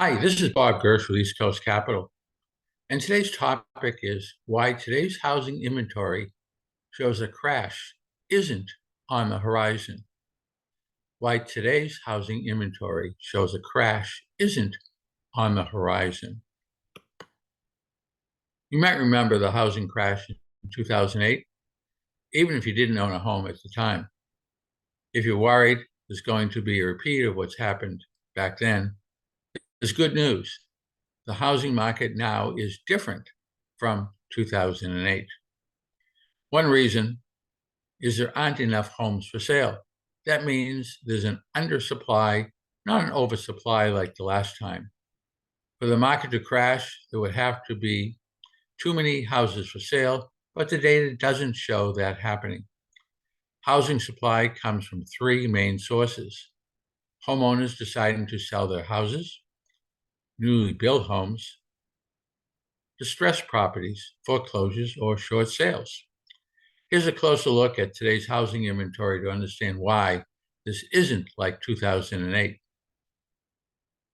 Hi, this is Bob Gersh with East Coast Capital, and today's topic is why today's housing inventory shows a crash isn't on the horizon. Why today's housing inventory shows a crash isn't on the horizon. You might remember the housing crash in 2008, even if you didn't own a home at the time. If you're worried there's going to be a repeat of what's happened back then, there's good news. The housing market now is different from 2008. One reason is there aren't enough homes for sale. That means there's an undersupply, not an oversupply like the last time. For the market to crash, there would have to be too many houses for sale, but the data doesn't show that happening. Housing supply comes from three main sources: homeowners deciding to sell their houses, newly built homes, distressed properties, foreclosures, or short sales. Here's a closer look at today's housing inventory to understand why this isn't like 2008.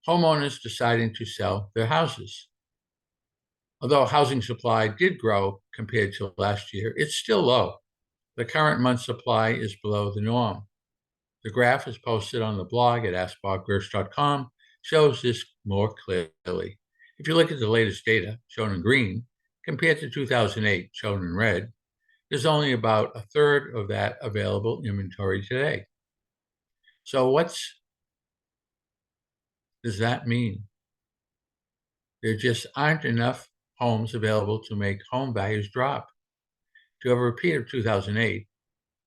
Homeowners deciding to sell their houses. Although housing supply did grow compared to last year, it's still low. The current month's supply is below the norm. The graph is posted on the blog at askbobgersh.com, shows this more clearly. If you look at the latest data, shown in green, compared to 2008, shown in red, there's only about a third of that available inventory today. So what does that mean? There just aren't enough homes available to make home values drop. To have a repeat of 2008,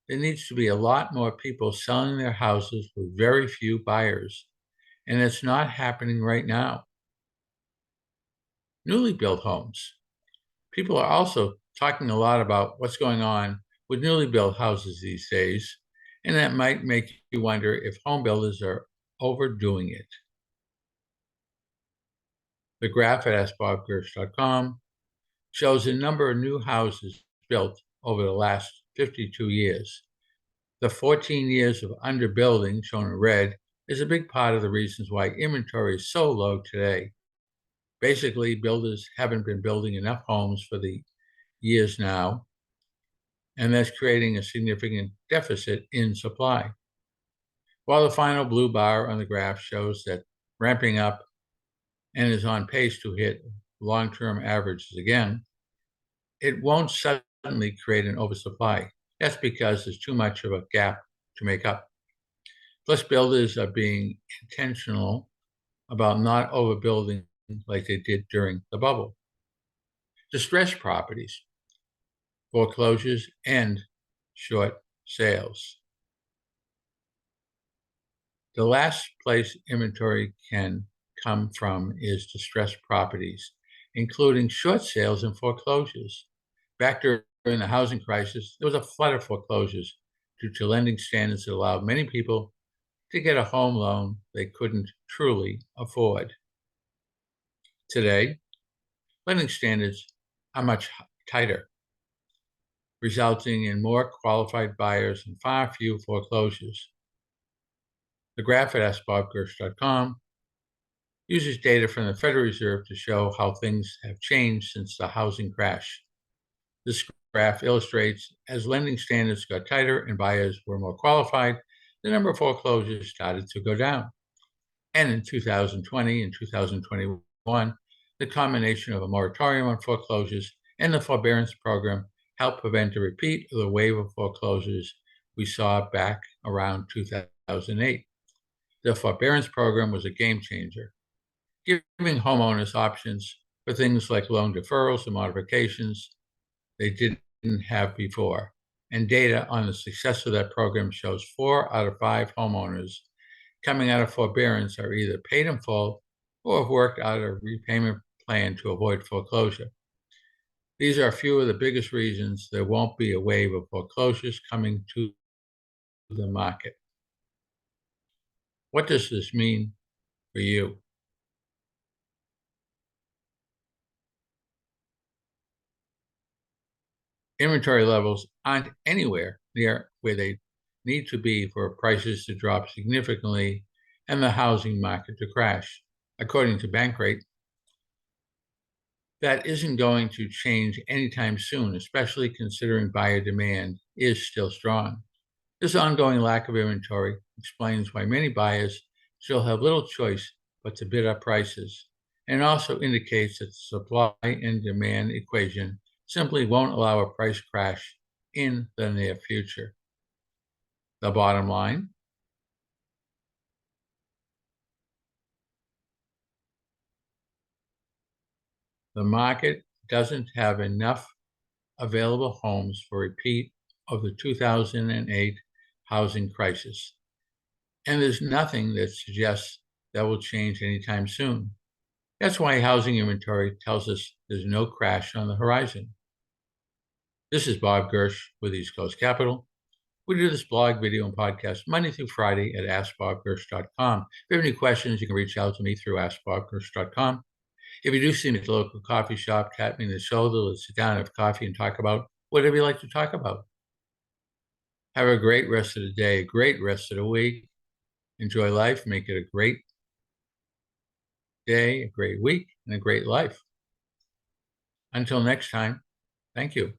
there needs to be a lot more people selling their houses with very few buyers, and it's not happening right now. Newly built homes. People are also talking a lot about what's going on with newly built houses these days, and that might make you wonder if home builders are overdoing it. The graph at askbobgersh.com shows the number of new houses built over the last 52 years. The 14 years of underbuilding, shown in red, is a big part of the reasons why inventory is so low today. Basically, builders haven't been building enough homes for the years now, and that's creating a significant deficit in supply. While the final blue bar on the graph shows that ramping up and is on pace to hit long-term averages again, it won't suddenly create an oversupply. That's because there's too much of a gap to make up. Plus, builders are being intentional about not overbuilding like they did during the bubble. Distressed properties, foreclosures, and short sales. The last place inventory can come from is distressed properties, including short sales and foreclosures. Back during the housing crisis, there was a flood of foreclosures due to lending standards that allowed many people to get a home loan they couldn't truly afford. Today, lending standards are much tighter, resulting in more qualified buyers and far fewer foreclosures. The graph at askbobgersh.com uses data from the Federal Reserve to show how things have changed since the housing crash. This graph illustrates as lending standards got tighter and buyers were more qualified, the number of foreclosures started to go down. And in 2020 and 2021, the combination of a moratorium on foreclosures and the forbearance program helped prevent a repeat of the wave of foreclosures we saw back around 2008. The forbearance program was a game changer, giving homeowners options for things like loan deferrals and modifications they didn't have before. And data on the success of that program shows 4 out of 5 homeowners coming out of forbearance are either paid in full or have worked out a repayment plan to avoid foreclosure. These are a few of the biggest reasons there won't be a wave of foreclosures coming to the market. What does this mean for you? Inventory levels aren't anywhere near where they need to be for prices to drop significantly and the housing market to crash. according to Bankrate, that isn't going to change anytime soon, especially considering buyer demand is still strong. This ongoing lack of inventory explains why many buyers still have little choice but to bid up prices, and also indicates that the supply and demand equation simply won't allow a price crash in the near future. The bottom line: the market doesn't have enough available homes for a repeat of the 2008 housing crisis, and there's nothing that suggests that will change anytime soon. That's why housing inventory tells us there's no crash on the horizon. This is Bob Gersh with East Coast Capital. We do this blog, video, and podcast Monday through Friday at AskBobGersh.com. If you have any questions, you can reach out to me through AskBobGersh.com. If you do see me at the local coffee shop, tap me in the shoulder, let's sit down, have coffee, and talk about whatever you like to talk about. Have a great rest of the day, a great rest of the week. Enjoy life, make it a great day, a great week, and a great life. Until next time, thank you.